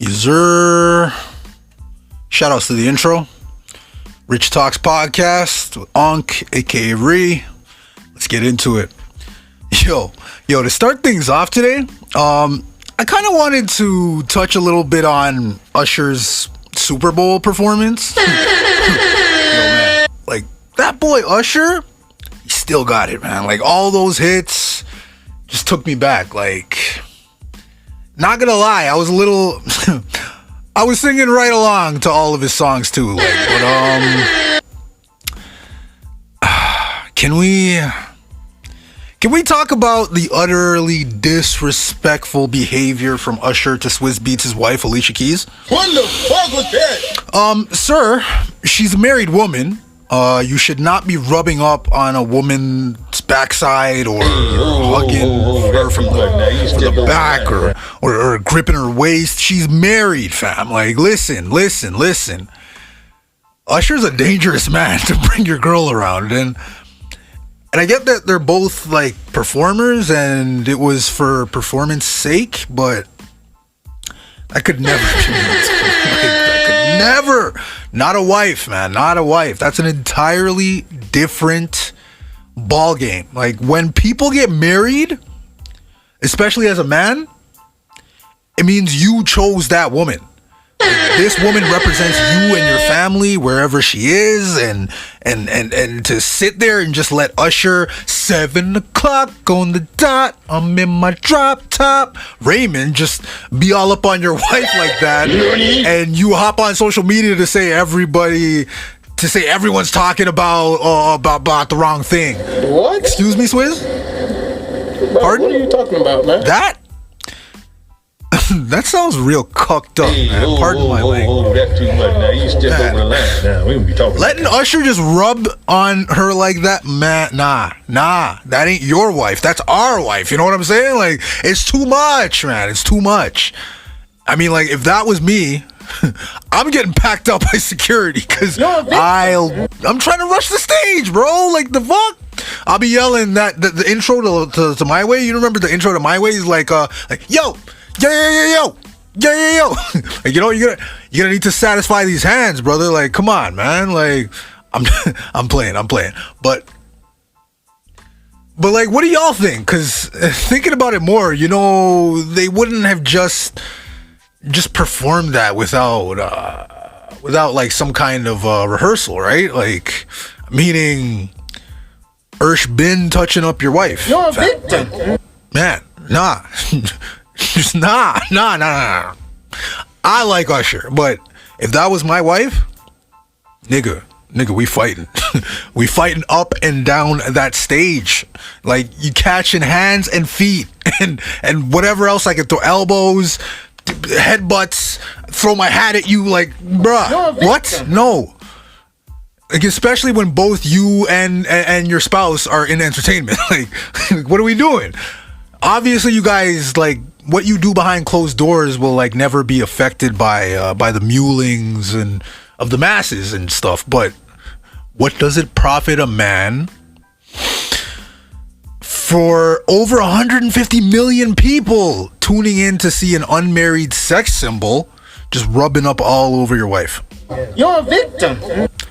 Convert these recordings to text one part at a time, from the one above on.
User. Shout outs to the intro. Rich Talks Podcast with Onk, aka Ree. Let's get into it. Yo, to start things off today, I kind of wanted to touch a little bit on Usher's Super Bowl performance. Yo, man, like, that boy Usher, he still got it, man. Like, all those hits just took me back. Like, not gonna lie, I was a little... I was singing right along to all of his songs, too. Like, but, Can we talk about the utterly disrespectful behavior from Usher to Swizz Beatz' wife, Alicia Keys? What the fuck was that? Sir, she's a married woman. You should not be rubbing up on a woman's backside or hugging her from the back or gripping her waist. She's married, fam. Like, listen. Usher's a dangerous man to bring your girl around, and I get that they're both like performers and it was for performance sake, but I could never not a wife, man, not a wife. That's an entirely different ball game. Like, when people get married, especially as a man, it means you chose that woman. Like, this woman represents you and your family wherever she is, and to sit there and just let Usher 7 o'clock on the dot, I'm in my drop top, Raymond, just be all up on your wife like that, and you hop on social media to say everyone's talking about the wrong thing. What? Excuse me, Swizz? Pardon? What are you talking about, man? That sounds real cucked up, man. Pardon my language. That's too much now. You stepped over the line now. We gonna be talking letting about Usher just rub on her like that, man, nah. That ain't your wife. That's our wife. You know what I'm saying? Like, it's too much, man. It's too much. I mean, like, if that was me, I'm getting packed up by security because I'm trying to rush the stage, bro. Like, the fuck? I'll be yelling that the intro to My Way. You remember the intro to My Way is like yo. Yo. Like, you know, you're gonna need to satisfy these hands, brother. Like, come on, man. Like, I'm playing. But like, what do y'all think? Because thinking about it more, you know, they wouldn't have just performed that without like some kind of rehearsal, right? Like, meaning Ursh bin touching up your wife. You're a victim. Man, nah. Just nah. I like Usher, but if that was my wife, nigga, we fighting. We fighting up and down that stage. Like, you catching hands and feet and whatever else I can throw, elbows, headbutts, throw my hat at you, like, bruh, what? No. Like, especially when both you and your spouse are in entertainment. Like, what are we doing? Obviously, you guys, like, what you do behind closed doors will, like, never be affected by the mulings and of the masses and stuff. But what does it profit a man for over 150 million people tuning in to see an unmarried sex symbol just rubbing up all over your wife? You're a victim.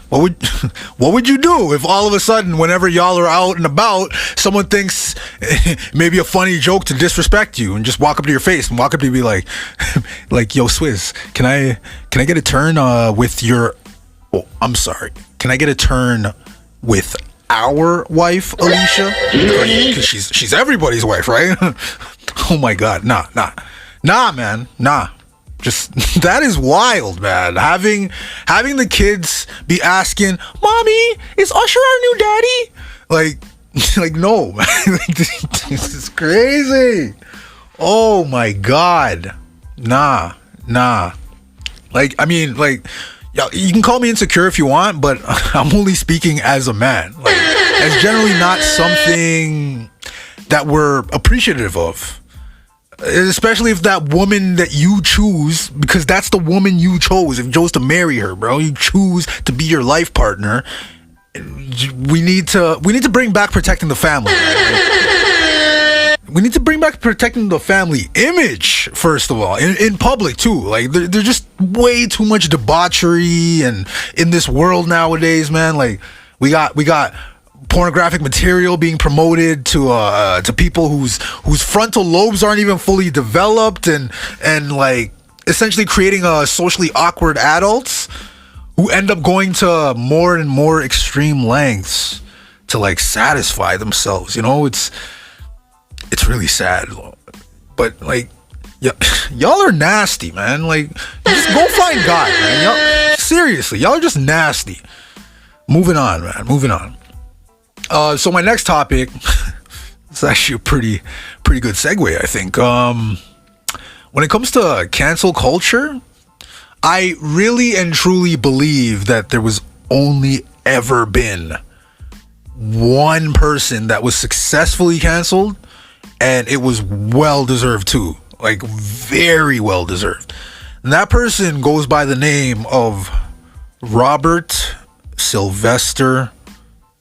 What would you do if all of a sudden, whenever y'all are out and about, someone thinks maybe a funny joke to disrespect you and just walk up to your face and walk up to you and be like, yo, Swizz, can I get a turn with your? Oh, I'm sorry. Can I get a turn with our wife, Alicia? Because she's everybody's wife, right? Oh my God, nah, man, nah. Just, that is wild, man. Having the kids be asking, "Mommy, is Usher our new daddy?" Like no, man. Like, this is crazy. Oh my God, nah. Like, I mean, like, yeah, you can call me insecure if you want, but I'm only speaking as a man. Like, it's generally not something that we're appreciative of. Especially if that woman that you choose, because that's the woman you chose. If you chose to marry her, bro, you choose to be your life partner. We need to bring back protecting the family. We need to bring back protecting the family image, first of all, in public too. Like there's just way too much debauchery and in this world nowadays, man. Like we got pornographic material being promoted to people whose frontal lobes aren't even fully developed, and like essentially creating socially awkward adults who end up going to more and more extreme lengths to like satisfy themselves. You know, it's really sad, but like y'all are nasty, man. Like just go find God, man. Y'all, seriously, y'all are just nasty. Moving on, man. Moving on. So my next topic is actually a pretty good segue, I think. When it comes to cancel culture, I really and truly believe that there was only ever been one person that was successfully canceled, and it was well deserved too. Like very well deserved. And that person goes by the name of Robert Sylvester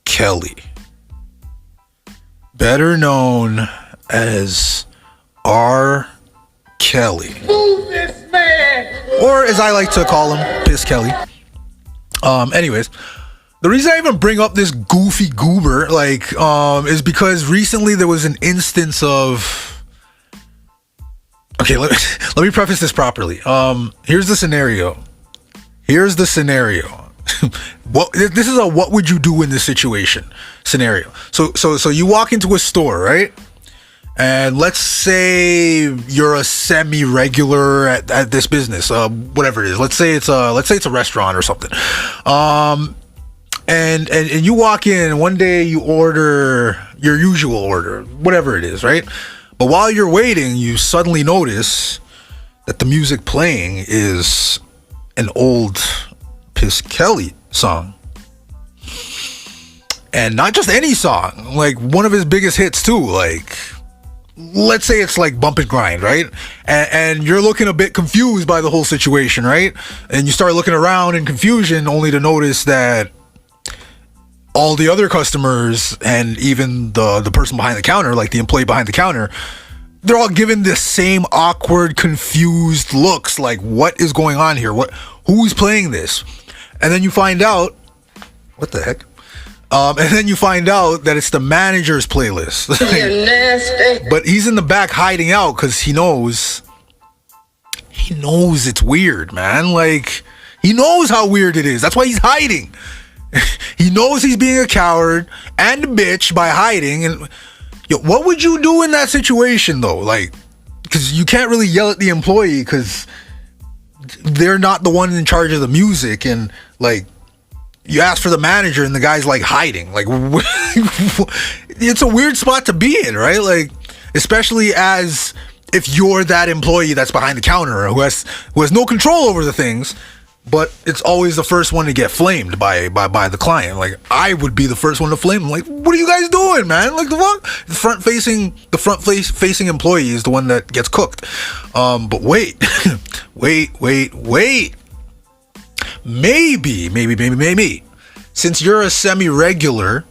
Kelly, better known as R. Kelly. Move this man! Or as I like to call him, Piss Kelly. Anyways, the reason I even bring up this goofy goober, like, is because recently there was an instance of... Okay, let me preface this properly. Here's the scenario. This is a what would you do in this situation scenario. So you walk into a store, right? And let's say you're a semi-regular at this business, whatever it is. Let's say it's a restaurant or something. And you walk in, and one day you order your usual order, whatever it is, right? But while you're waiting, you suddenly notice that the music playing is an old Piss Kelly song. And not just any song, like one of his biggest hits too. Like, let's say it's like Bump and Grind, right? And you're looking a bit confused by the whole situation, right? And you start looking around in confusion, only to notice that all the other customers and even the person behind the counter, like the employee behind the counter, they're all given the same awkward, confused looks. Like, what is going on here? Who's playing this? And then you find out, what the heck? And then you find out that it's the manager's playlist. You're nasty. But he's in the back hiding out because he knows it's weird, man. Like, he knows how weird it is. That's why he's hiding. He knows he's being a coward and a bitch by hiding. And what would you do in that situation, though? Like, because you can't really yell at the employee because they're not the one in charge of the music. And like, you ask for the manager and the guy's like hiding. Like, it's a weird spot to be in, right? Like, especially as if you're that employee that's behind the counter who has no control over the things, but it's always the first one to get flamed by the client. Like, I would be the first one to flame them. Like, what are you guys doing, man? Like, the fuck? The front facing employee is the one that gets cooked. But wait, wait. Maybe. Since you're a semi-regular,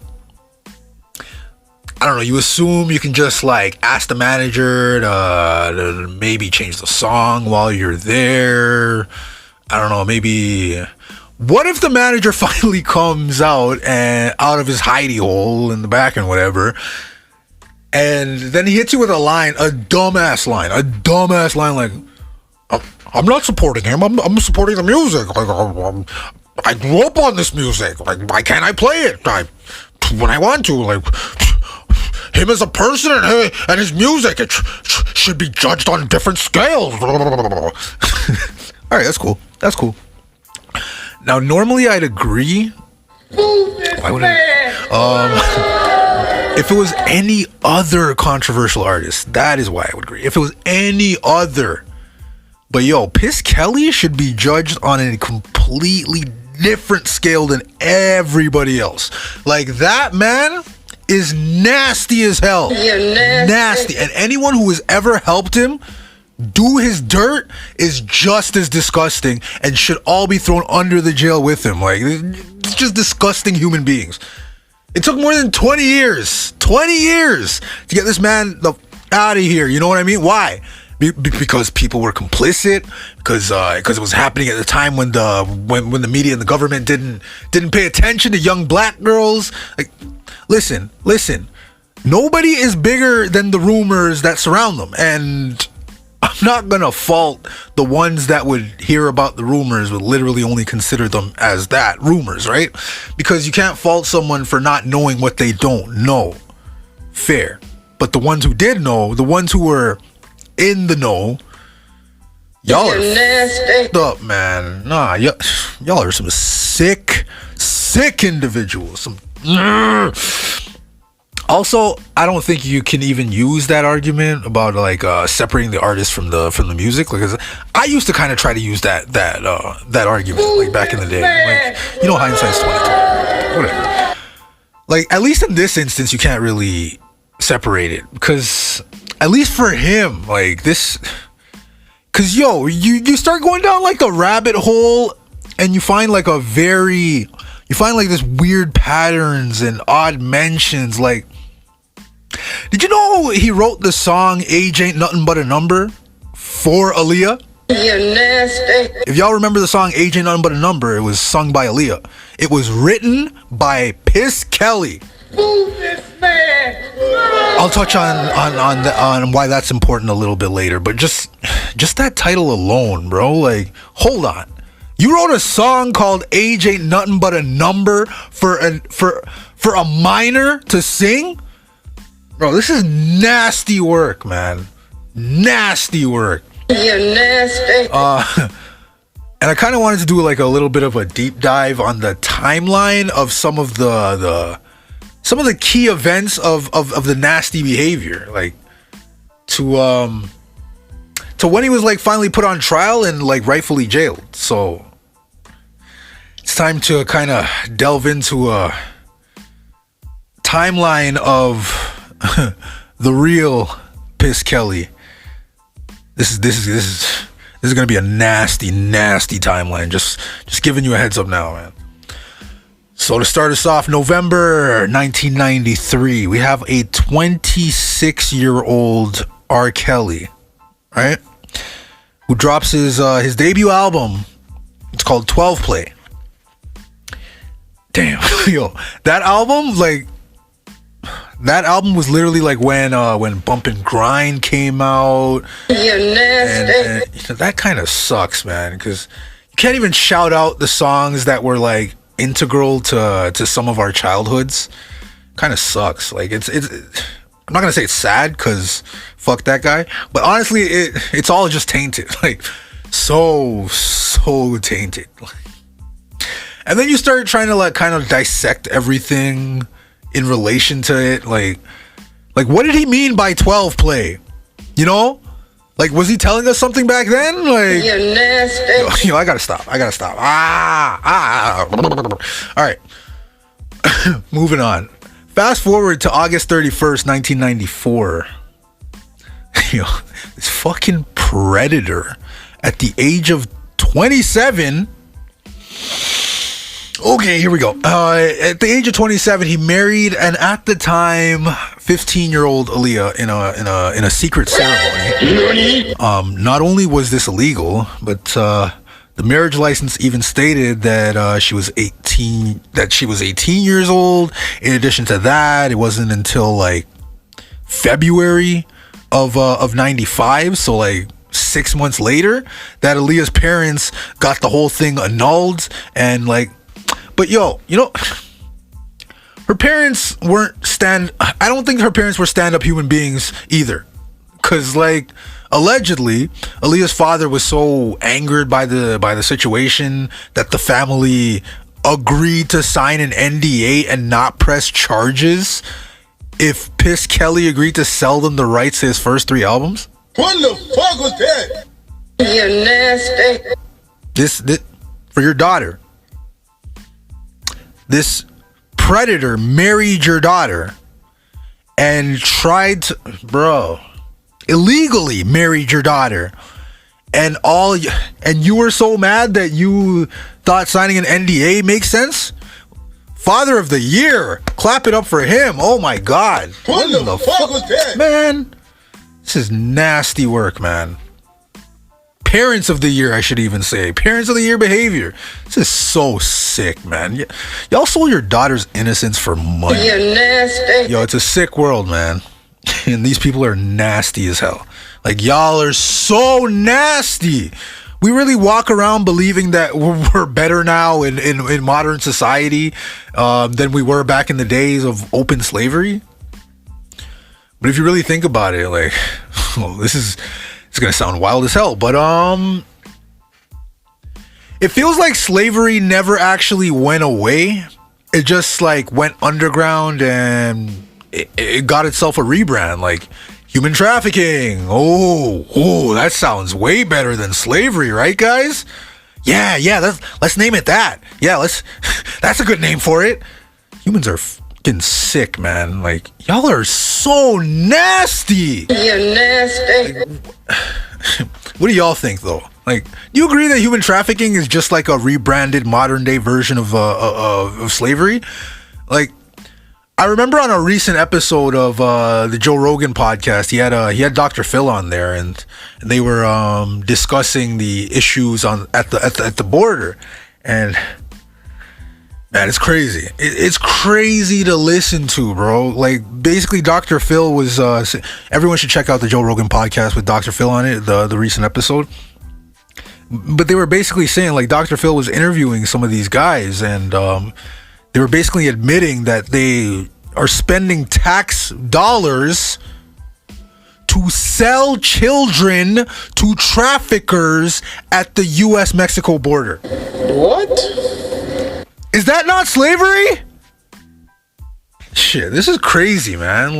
I don't know, you assume you can just like ask the manager to maybe change the song while you're there. I don't know, maybe. What if the manager finally comes out of his hidey hole in the back and whatever, and then he hits you with a dumbass line like, I'm not supporting him. I'm supporting the music. Like, I grew up on this music. Like, why can't I play it? When I want to. Like, him as a person and his music, it should be judged on different scales. All right, that's cool. Now, normally I'd agree. Why would if it was any other controversial artist, that is why I would agree. If it was any other. But yo, Piss Kelly should be judged on a completely different scale than everybody else. Like, that man is nasty as hell. You're nasty. And anyone who has ever helped him do his dirt is just as disgusting and should all be thrown under the jail with him. Like, it's just disgusting human beings. It took more than 20 years to get this man the Out of here. You know what I mean? Why? Because people were complicit. Because it was happening at the time when the media and the government didn't pay attention to young black girls. Like, listen. Nobody is bigger than the rumors that surround them, and I'm not gonna fault the ones that would hear about the rumors, would literally only consider them as that, rumors, right? Because you can't fault someone for not knowing what they don't know. Fair. But the ones who did know, the ones who were in the know, y'all are f***ed up, man. Nah, y'all are some sick individuals. Also, I don't think you can even use that argument about like separating the artist from the music. Because I used to kind of try to use that argument like back in the day. Like, you know, hindsight's 2020. Whatever. Like, at least in this instance, you can't really separate it, because at least for him, like this, because you start going down like a rabbit hole, and you find like this weird patterns and odd mentions. Like, did you know he wrote the song "Age Ain't Nothing But a Number" for Aaliyah? You nasty. If y'all remember the song "Age Ain't Nothing But a Number," it was sung by Aaliyah. It was written by Piss Kelly. Move this man. I'll touch on why that's important a little bit later, but just that title alone, bro. Like, hold on. You wrote a song called "Age Ain't Nothing But a Number" for a minor to sing? Bro, this is nasty work, man. Nasty work. You nasty. And I kind of wanted to do like a little bit of a deep dive on the timeline of some of the key events of the nasty behavior, like to when he was like finally put on trial and like rightfully jailed. So it's time to kind of delve into a timeline of the real Piss Kelly. This is gonna be a nasty timeline. Just giving you a heads up now, man. So to start us off, November 1993, we have a 26-year-old R. Kelly, right? Who drops his debut album. It's called 12 Play. Damn, yo, that album was literally like when Bump and Grind came out. You nasty. And that kind of sucks, man, because you can't even shout out the songs that were like integral to some of our childhoods. Kind of sucks. Like, it's I'm not gonna say it's sad, because fuck that guy, but honestly it's all just tainted. Like, so tainted. And then you start trying to like kind of dissect everything in relation to it. Like what did he mean by 12 play? You know? Like, was he telling us something back then? Like, You nasty. I gotta stop. All right. Moving on. Fast forward to August 31st, 1994. This fucking predator at the age of 27. Okay, here we go. At the age of 27, he married an at the time 15-year-old Aaliyah in a secret ceremony. Not only was this illegal, but the marriage license even stated that she was 18. That she was 18 years old. In addition to that, it wasn't until like February of 95, so like 6 months later, that Aaliyah's parents got the whole thing annulled. And like, but her parents I don't think her parents were stand-up human beings either, because like allegedly Aaliyah's father was so angered by the situation that the family agreed to sign an NDA and not press charges if Piss Kelly agreed to sell them the rights to his first 3 albums. What the fuck was that? You nasty. This for your daughter. This predator married your daughter and tried to, illegally married your daughter, and you were so mad that you thought signing an NDA makes sense? Father of the Year, clap it up for him. Oh my God. What the fuck was that? Man, This is nasty work, man. Parents of the year, I should even say. Parents of the year behavior. This is so sick, man. Y'all sold your daughter's innocence for money. You're nasty. Yo, it's a sick world, man. And these people are nasty as hell. Like, y'all are so nasty. We really walk around believing that we're better now in modern society than we were back in the days of open slavery. But if you really think about it, like, well, it's gonna sound wild as hell, but it feels like slavery never actually went away. It just like went underground and it got itself a rebrand, like human trafficking. Oh, that sounds way better than slavery, right, guys? Yeah, let's name it that. Yeah, that's a good name for it. Humans are fucking sick, man. Like, y'all are so nasty. You're nasty. What do y'all think, though? Like, do you agree that human trafficking is just like a rebranded modern day version of slavery? Like, I remember on a recent episode of the Joe Rogan podcast, he had Dr. Phil on there, and they were discussing the issues at the border, and man, it's crazy. It's crazy to listen to, bro. Like, basically, Dr. Phil was. Everyone should check out the Joe Rogan podcast with Dr. Phil on it, the recent episode. But they were basically saying, like, Dr. Phil was interviewing some of these guys, and they were basically admitting that they are spending tax dollars to sell children to traffickers at the U.S.-Mexico border. What? Is that not slavery? Shit, this is crazy, man.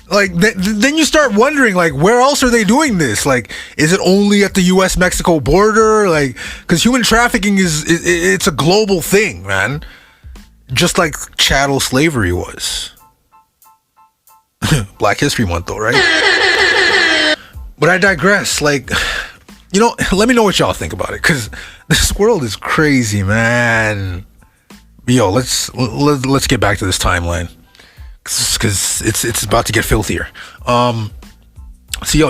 Then you start wondering, like, where else are they doing this? Like, is it only at the U.S.-Mexico border? Like, because human trafficking it's a global thing, man. Just like chattel slavery was. Black History Month, though, right? But I digress. Like, you know, let me know what y'all think about it, because this world is crazy, man. Yo, let's get back to this timeline, because it's about to get filthier. So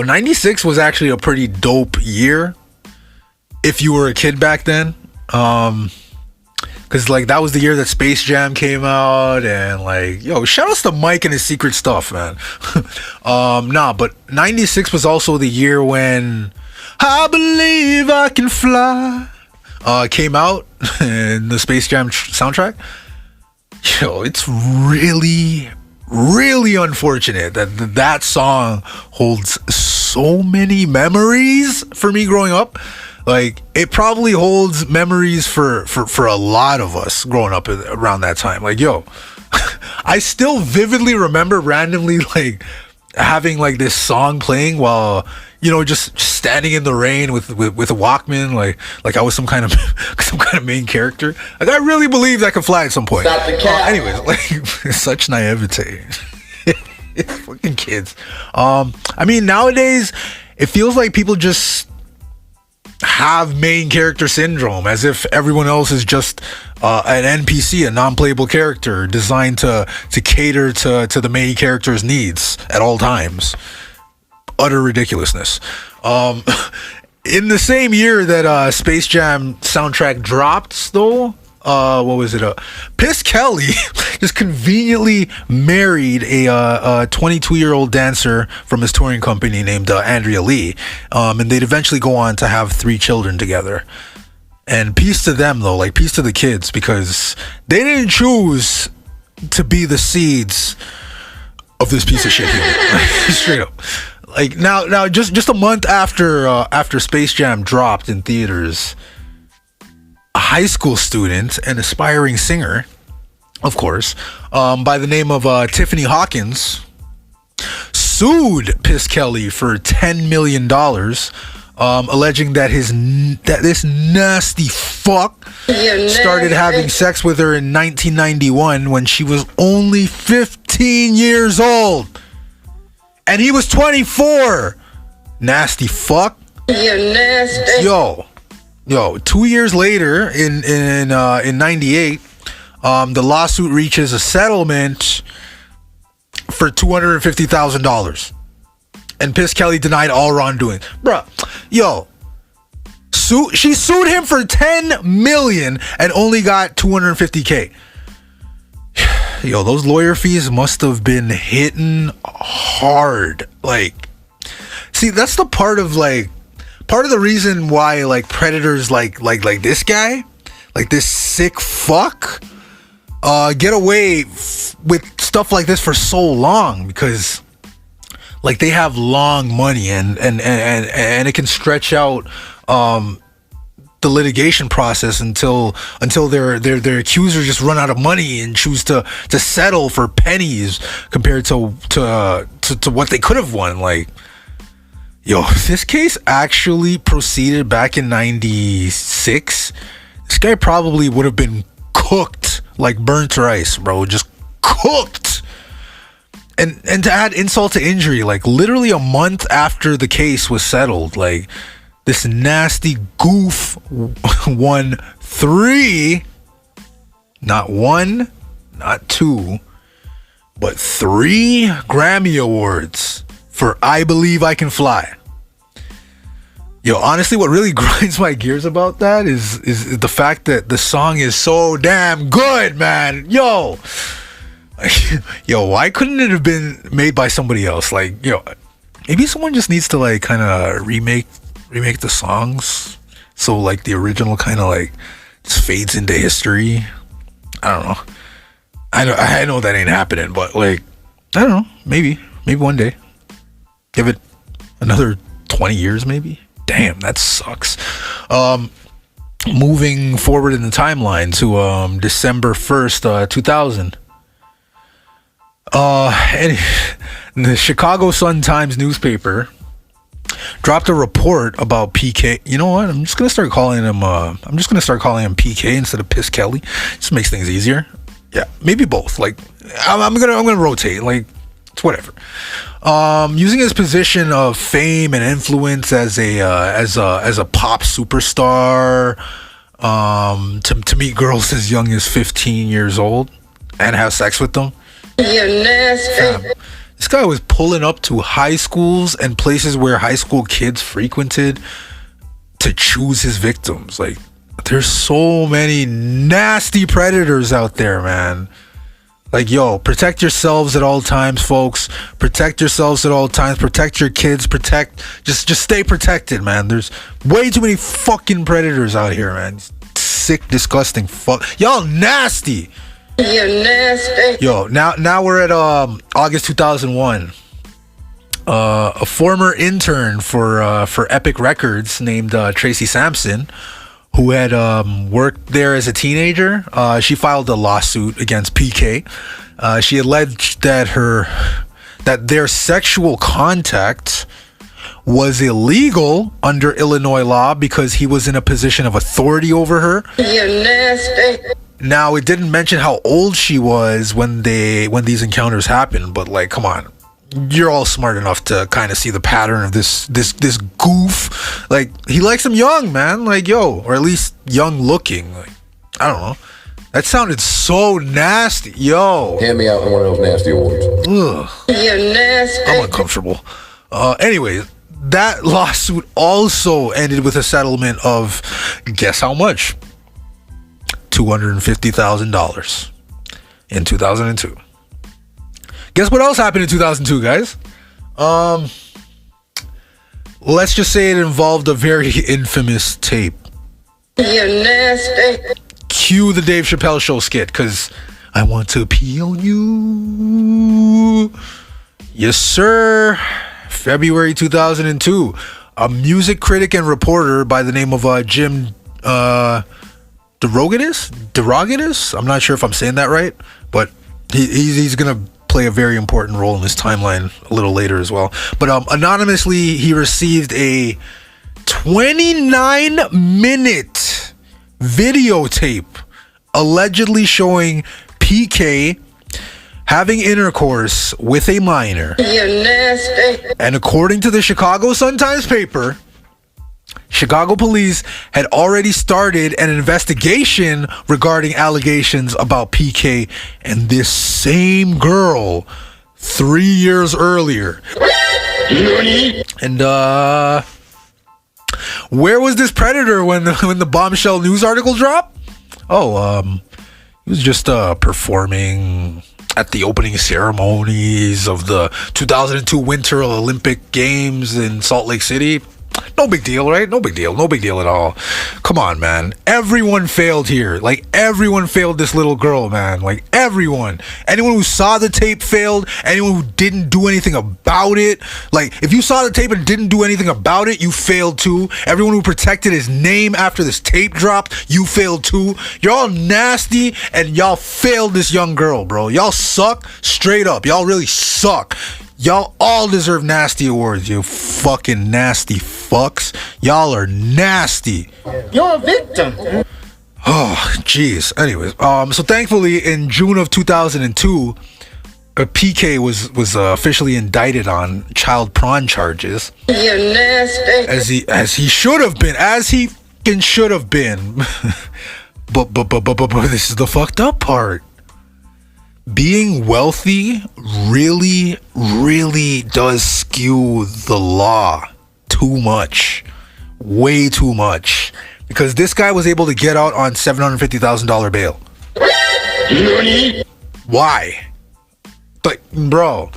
96 was actually a pretty dope year if you were a kid back then. Because, like, that was the year that Space Jam came out, and, like, yo, shout outs to Mike and his secret stuff, man. But 96 was also the year when I Believe I Can Fly came out in the Space Jam soundtrack. Yo, it's really, really unfortunate that song holds so many memories for me growing up. Like, it probably holds memories for a lot of us growing up around that time. Like, yo, I still vividly remember randomly, like, having, like, this song playing while, you know, just standing in the rain with a Walkman, like I was some kind of main character. Like, I really believed I could fly at some point. Stop the cat. Anyways, like, such naivete. Fucking kids. I mean, nowadays it feels like people just have main character syndrome, as if everyone else is just an NPC, a non-playable character designed to cater to the main character's needs at all times. Utter ridiculousness. In the same year that Space Jam soundtrack dropped, though, what was it? Piss Kelly just conveniently married a 22-year-old dancer from his touring company named Andrea Lee, and they'd eventually go on to have 3 children together. And peace to them, though, like, peace to the kids, because they didn't choose to be the seeds of this piece of shit human. Like, straight up. Like, now, just a month after Space Jam dropped in theaters, a high school student and aspiring singer, of course, by the name of Tiffany Hawkins, sued Piss Kelly for $10 million, alleging that this nasty fuck started having sex with her in 1991 when she was only 15 years old, and he was 24. Nasty fuck. You're nasty. Yo, 2 years later, in 98, the lawsuit reaches a settlement for $250,000. and Piss Kelly denied all wrongdoing. Bruh, yo, she sued him for $10 million and only got $250K. Yo, those lawyer fees must have been hitting hard. Like, see, that's the part of the reason why like predators like this guy, like this sick fuck, get away with stuff like this for so long, because like they have long money and it can stretch out the litigation process until their accusers just run out of money and choose to settle for pennies compared to what they could have won. Like, yo, this case actually proceeded back in 96. This guy probably would have been cooked like burnt rice, bro. Just cooked. And to add insult to injury, like literally a month after the case was settled, like this nasty goof won 3, not 1, not 2, but 3 Grammy Awards for I Believe I Can Fly. Yo, honestly, what really grinds my gears about that is the fact that the song is so damn good, man. Yo, why couldn't it have been made by somebody else? Like, yo, maybe someone just needs to like kind of remake the songs so like the original kind of like just fades into history. I don't know. I know that ain't happening, but like, I don't know. Maybe one day. Give it another 20 years, maybe. Damn, that sucks. Moving forward in the timeline to December 1st, 2000. And the Chicago Sun-Times newspaper dropped a report about PK. You know what? I'm just gonna start calling him PK instead of Piss Kelly. Just makes things easier. Yeah, maybe both. Like, I'm gonna rotate. Like, it's whatever. Using his position of fame and influence as a pop superstar, to meet girls as young as 15 years old and have sex with them. You're nasty. This guy was pulling up to high schools and places where high school kids frequented to choose his victims. Like, there's so many nasty predators out there, man. Like, yo, protect yourselves at all times, folks. Protect yourselves at all times. Protect your kids. Just stay protected, man. There's way too many fucking predators out here, man. Sick, disgusting fuck. Y'all nasty. You're nasty. Yo, now we're at August 2001. A former intern for Epic Records named Tracy Sampson, who had worked there as a teenager, she filed a lawsuit against PK. She alleged that their sexual contact was illegal under Illinois law because he was in a position of authority over her. You're nasty. Now, it didn't mention how old she was when these encounters happened, but like, come on. You're all smart enough to kind of see the pattern of this goof. Like, he likes them young, man. Like, yo, or at least young looking. Like, I don't know. That sounded so nasty. Yo. Hand me out one of those nasty awards. Ugh. You're nasty. I'm uncomfortable. Anyways, that lawsuit also ended with a settlement of, guess how much? $250,000 in 2002. Guess what else happened in 2002, guys? Let's just say it involved a very infamous tape. You're nasty. Cue the Dave Chappelle Show skit, because I want to pee on you. Yes, sir. February 2002. A music critic and reporter by the name of Jim Derogatis? I'm not sure if I'm saying that right, but he's going to play a very important role in this timeline a little later as well. But anonymously, he received a 29-minute videotape allegedly showing PK having intercourse with a minor. You're nasty. And according to the Chicago Sun-Times paper, Chicago police had already started an investigation regarding allegations about PK and this same girl 3 years earlier. And where was this predator when the bombshell news article dropped? He was just performing at the opening ceremonies of the 2002 Winter Olympic Games in Salt Lake City. No big deal, right? No big deal. No big deal at all. Come on, man. Everyone failed here. Like, everyone failed this little girl, man. Like, everyone. Anyone who saw the tape failed. Anyone who didn't do anything about it. Like, if you saw the tape and didn't do anything about it, you failed too. Everyone who protected his name after this tape dropped, you failed too. You're all nasty, and y'all failed this young girl, bro. Y'all suck straight up. Y'all really suck. Y'all all deserve nasty awards, you fucking nasty fucks. Y'all are nasty. You're a victim. Oh, jeez. Anyways, so thankfully in June of 2002, PK was officially indicted on child porn charges. You're nasty. As he should have been, as he fucking should have been. But this is the fucked up part. Being wealthy really, really does skew the law too much. Way too much. Because this guy was able to get out on $750,000 bail. Why? But, bro,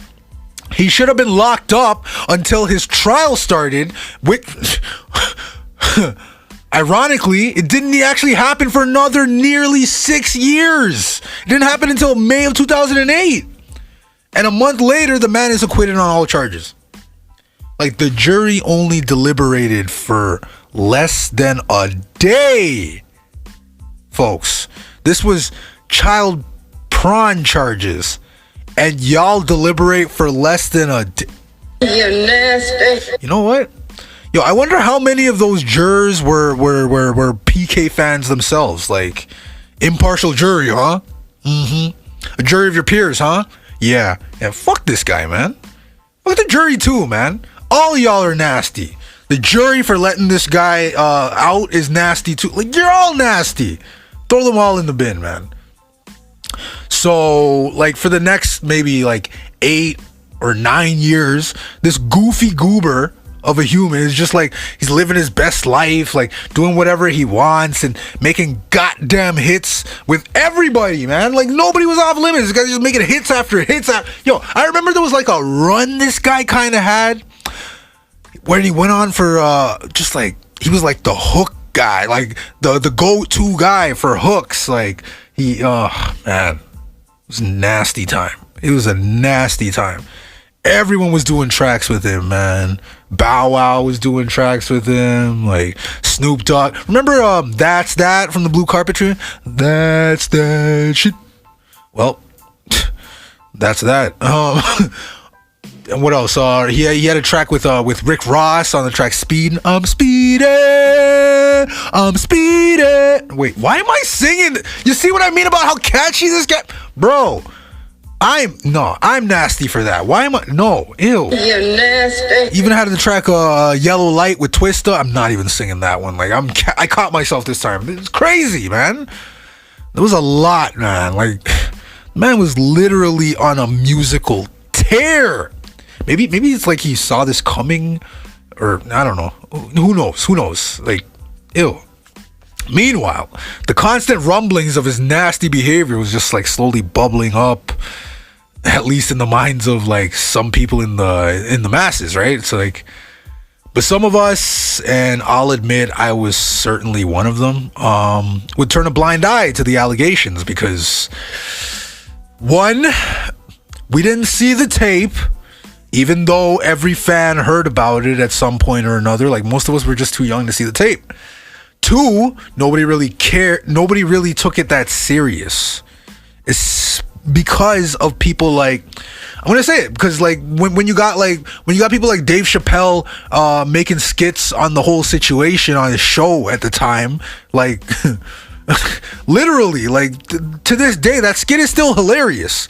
he should have been locked up until his trial started, which... Ironically, it didn't actually happen for another nearly 6 years. It didn't happen until May of 2008. And a month later, the man is acquitted on all charges. Like, the jury only deliberated for less than a day. Folks, this was child porn charges. And y'all deliberate for less than a day. You're nasty. You know what? Yo, I wonder how many of those jurors were PK fans themselves. Like, impartial jury, huh? A jury of your peers, huh? Yeah. Yeah, fuck this guy, man. Fuck the jury too, man. All y'all are nasty. The jury for letting this guy out is nasty too. Like, you're all nasty. Throw them all in the bin, man. So, like, for the next maybe like 8 or 9 years, this goofy goober of a human is just like, he's living his best life, like doing whatever he wants and making goddamn hits with everybody, man. Like, nobody was off limits. This guy's just making hits after hits. Yo, I remember there was like a run this guy kind of had where he went on for just like, he was like the hook guy, like the go-to guy for hooks. Like, he, man, it was a nasty time. It was a nasty time. Everyone was doing tracks with him, man. Bow Wow was doing tracks with him. Like, Snoop Dogg. Remember That's That from the Blue Carpentry? That's that shit. Well, that's that. And what else? He had a track with Rick Ross on the track Speed. I'm speeding. Wait, why am I singing? You see what I mean about how catchy this guy? Bro. I'm nasty for that. Why am I? No, ew. You're nasty. Even had the track Yellow Light with Twista. I'm not even singing that one. Like, I caught myself this time. It's crazy, man. There was a lot, man. Like, the man was literally on a musical tear. Maybe it's like he saw this coming, or I don't know. Who knows? Like, ew. Meanwhile, the constant rumblings of his nasty behavior was just like slowly bubbling up, at least in the minds of like some people in the masses, right? It's like, but some of us, and I'll admit I was certainly one of them, would turn a blind eye to the allegations because, one, we didn't see the tape, even though every fan heard about it at some point or another. Like, most of us were just too young to see the tape. Two, nobody really cared. Nobody really took it that serious. It's because of people like, I'm gonna say it because like when you got people like Dave Chappelle making skits on the whole situation on his show at the time, like literally, like to this day that skit is still hilarious.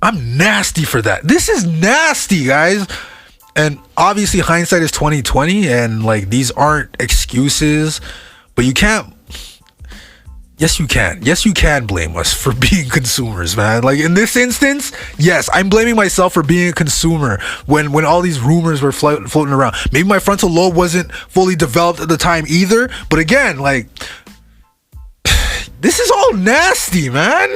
I'm nasty for that. This is nasty, guys. And obviously hindsight is 20/20, and like these aren't excuses, but you can't Yes, you can. Yes, you can blame us for being consumers, man. Like in this instance, yes, I'm blaming myself for being a consumer when all these rumors were floating around. Maybe my frontal lobe wasn't fully developed at the time either. But again, like, this is all nasty, man.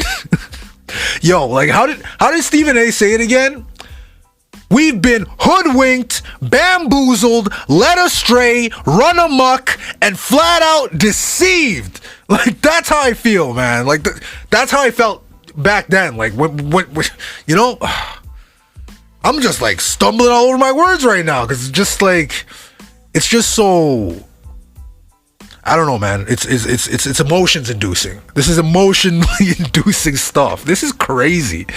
Yo, like, how did Stephen A say it again? We've been hoodwinked, bamboozled, led astray, run amok, and flat out deceived. Like, that's how I feel, man. Like, that's how I felt back then. Like, when you know, I'm just like stumbling all over my words right now because it's just so. I don't know, man. It's emotions inducing. This is emotionally inducing stuff. This is crazy.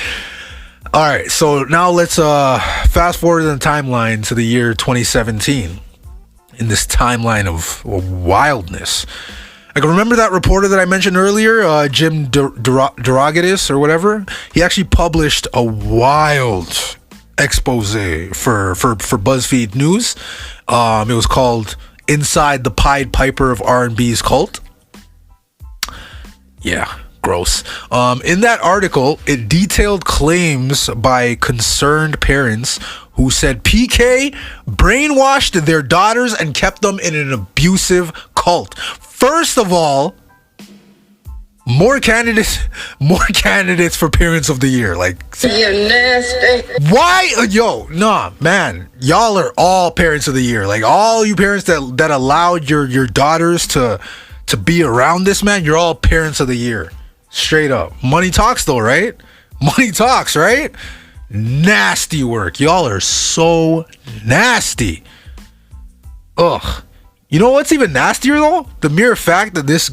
All right, so now let's fast forward in the timeline to the year 2017. In this timeline of wildness, I can remember that reporter that I mentioned earlier, Jim Derogatis or whatever. He actually published a wild expose for BuzzFeed News. It was called "Inside the Pied Piper of R&B's Cult." Yeah. Gross. In that article, it detailed claims by concerned parents who said PK brainwashed their daughters and kept them in an abusive cult. First of all, more candidates for Parents of the Year. Like, You're nasty. why? Yo, nah, man. Y'all are all Parents of the Year. Like, all you parents that allowed your daughters to be around this, man, you're all Parents of the Year. Straight up. Money talks though, right? Money talks, right? Nasty work. Y'all are so nasty. Ugh. You know what's even nastier though? The mere fact that this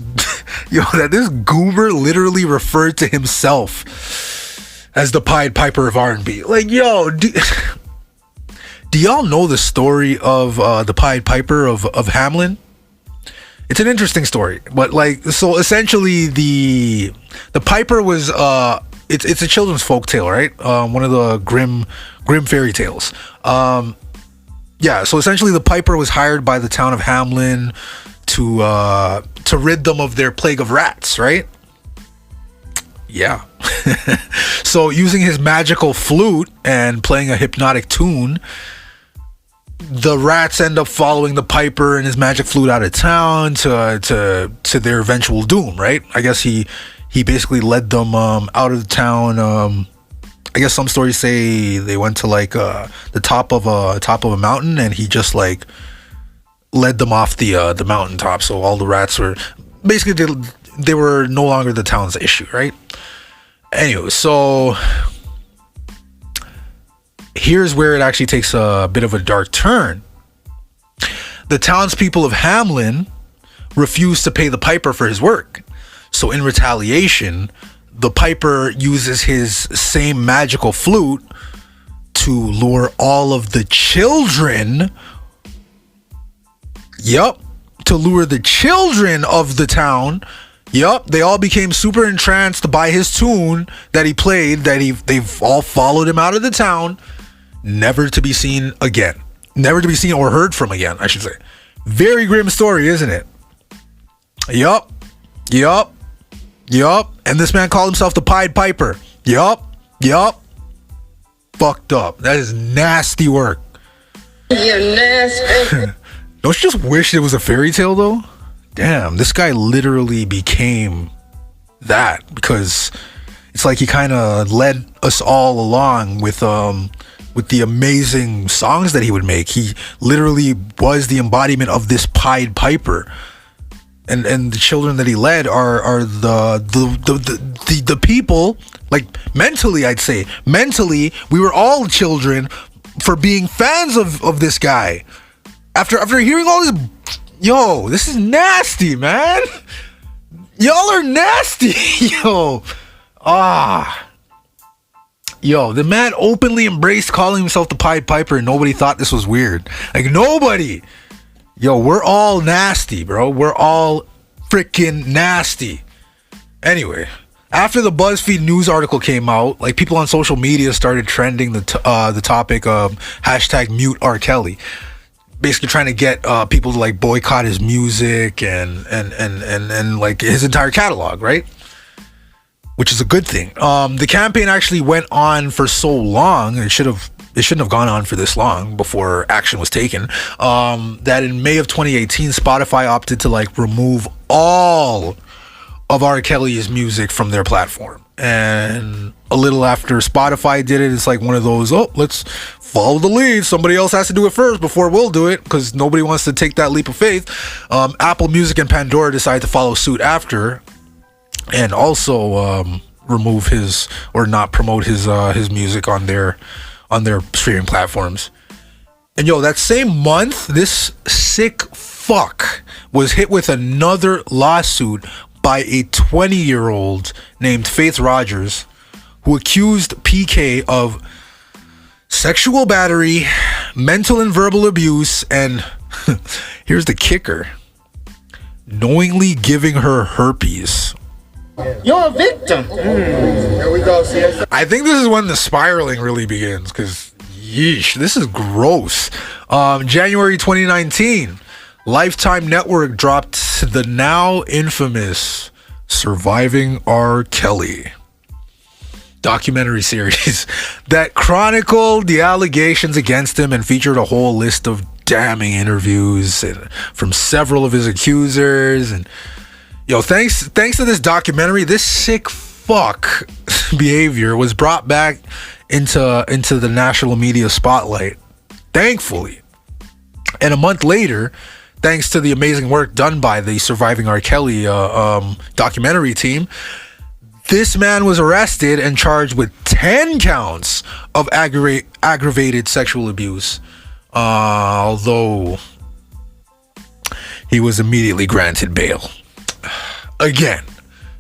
goober literally referred to himself as the Pied Piper of R&B. Like, yo, do y'all know the story of the Pied Piper of Hamelin? It's an interesting story, but like, so essentially the Piper was it's a children's folk tale, right? One of the grim fairy tales. Yeah, so essentially the Piper was hired by the town of Hamelin to rid them of their plague of rats, right? Yeah. So using his magical flute and playing a hypnotic tune, the rats end up following the Piper and his magic flute out of town to their eventual doom, right? I guess he basically led them out of the town. I guess some stories say they went to like the top of a mountain, and he just like led them off the mountaintop. So all the rats were basically they were no longer the town's issue, right? Anyway, so here's where it actually takes a bit of a dark turn. The townspeople of Hamelin refuse to pay the Piper for his work. So in retaliation, the Piper uses his same magical flute to lure all of the children. Yup. To lure the children of the town. Yup. They all became super entranced by his tune that he played, they've all followed him out of the town. Never to be seen again. Never to be seen or heard from again, I should say. Very grim story, isn't it? Yup. And this man called himself the Pied Piper. Yup. Fucked up. That is nasty work. You're nasty. Don't you just wish it was a fairy tale though? Damn, this guy literally became that, because it's like he kind of led us all along with the amazing songs that he would make. He literally was the embodiment of this Pied Piper, and the children that he led are the people. Like mentally, I'd say mentally, we were all children for being fans of this guy. After hearing all this, yo, this is nasty, man. Y'all are nasty, yo. Yo, the man openly embraced calling himself the Pied Piper, and nobody thought this was weird. Like, nobody. Yo, we're all nasty, bro. We're all freaking nasty. Anyway, after the BuzzFeed News article came out, like, people on social media started trending the topic of hashtag mute R. Kelly. basically trying to get people to like boycott his music and like his entire catalog, right? Which is a good thing. The campaign actually went on for so long. It shouldn't have gone on for this long before action was taken. That in May of 2018, Spotify opted to like remove all of R. Kelly's music from their platform. And a little after Spotify did it, it's like one of those, oh, let's follow the lead. Somebody else has to do it first before we'll do it, because nobody wants to take that leap of faith. Apple Music and Pandora decided to follow suit after, and also remove his, or not promote his music on their streaming platforms. And yo, that same month, this sick fuck was hit with another lawsuit by a 20-year-old named Faith Rogers, who accused PK of sexual battery, mental and verbal abuse, and here's the kicker, knowingly giving her herpes. You're a victim. Here we go, sis. I think this is when the spiraling really begins, because yeesh, this is gross. January 2019, Lifetime Network dropped the now infamous Surviving R. Kelly documentary series that chronicled the allegations against him and featured a whole list of damning interviews from several of his accusers. And yo, thanks to this documentary, this sick fuck behavior was brought back into the national media spotlight, thankfully. And a month later, thanks to the amazing work done by the Surviving R. Kelly documentary team, this man was arrested and charged with 10 counts of aggravated sexual abuse, although he was immediately granted bail. Again,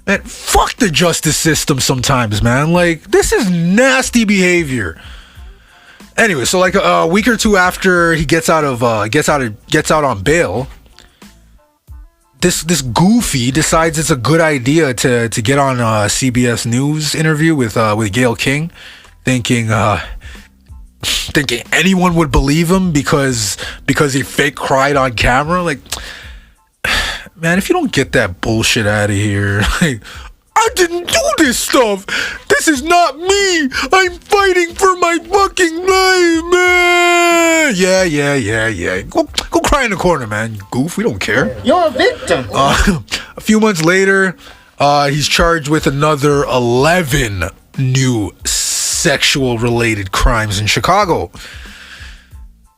man, fuck the justice system sometimes, man. Like, this is nasty behavior. Anyway, so like a week or two after he gets out on bail, this goofy decides it's a good idea to get on a CBS News interview with Gayle King, thinking anyone would believe him because he fake cried on camera. Like, man, if you don't get that bullshit out of here, like, I didn't do this stuff. This is not me. I'm fighting for my fucking life, man. Yeah. Go cry in the corner, man. You goof. We don't care. You're a victim. A few months later, he's charged with another 11 new sexual-related crimes in Chicago.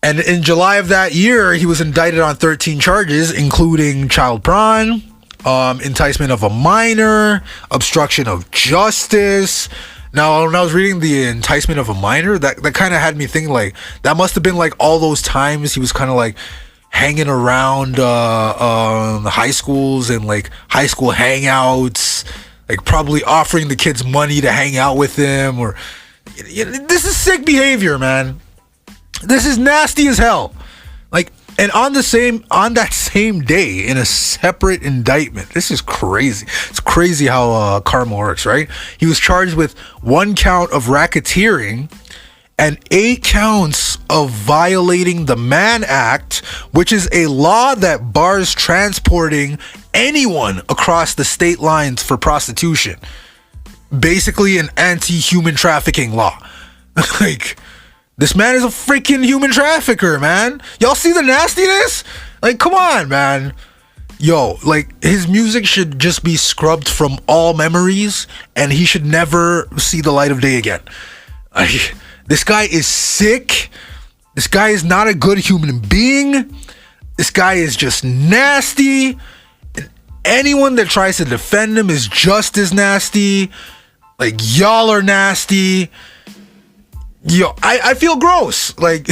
And in July of that year, he was indicted on 13 charges, including child porn, enticement of a minor, obstruction of justice. Now, when I was reading the enticement of a minor, that kind of had me thinking, like, that must have been like all those times he was kind of like hanging around high schools and like high school hangouts, like probably offering the kids money to hang out with him. Or this is sick behavior, man. This is nasty as hell. Like, and on that same day, in a separate indictment, this is crazy. It's crazy how karma works, right? He was charged with 1 count of racketeering and 8 counts of violating the Mann Act, which is a law that bars transporting anyone across the state lines for prostitution. Basically an anti-human trafficking law. Like, this man is a freaking human trafficker, man. Y'all see the nastiness? Like, come on, man. Yo, like, his music should just be scrubbed from all memories, and he should never see the light of day again. Like, this guy is sick. This guy is not a good human being. This guy is just nasty. And anyone that tries to defend him is just as nasty. Like, y'all are nasty. Yo, I feel gross. Like,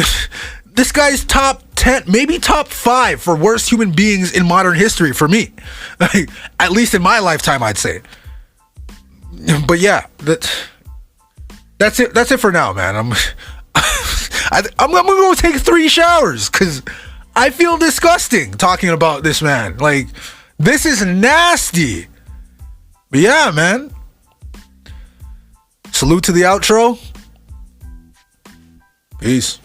this guy's top 10, maybe top 5 for worst human beings in modern history for me. Like, at least in my lifetime, I'd say. But yeah, that's it. That's it for now, man. I'm gonna go take 3 showers because I feel disgusting talking about this man. Like, this is nasty. But yeah, man. Salute to the outro. Peace.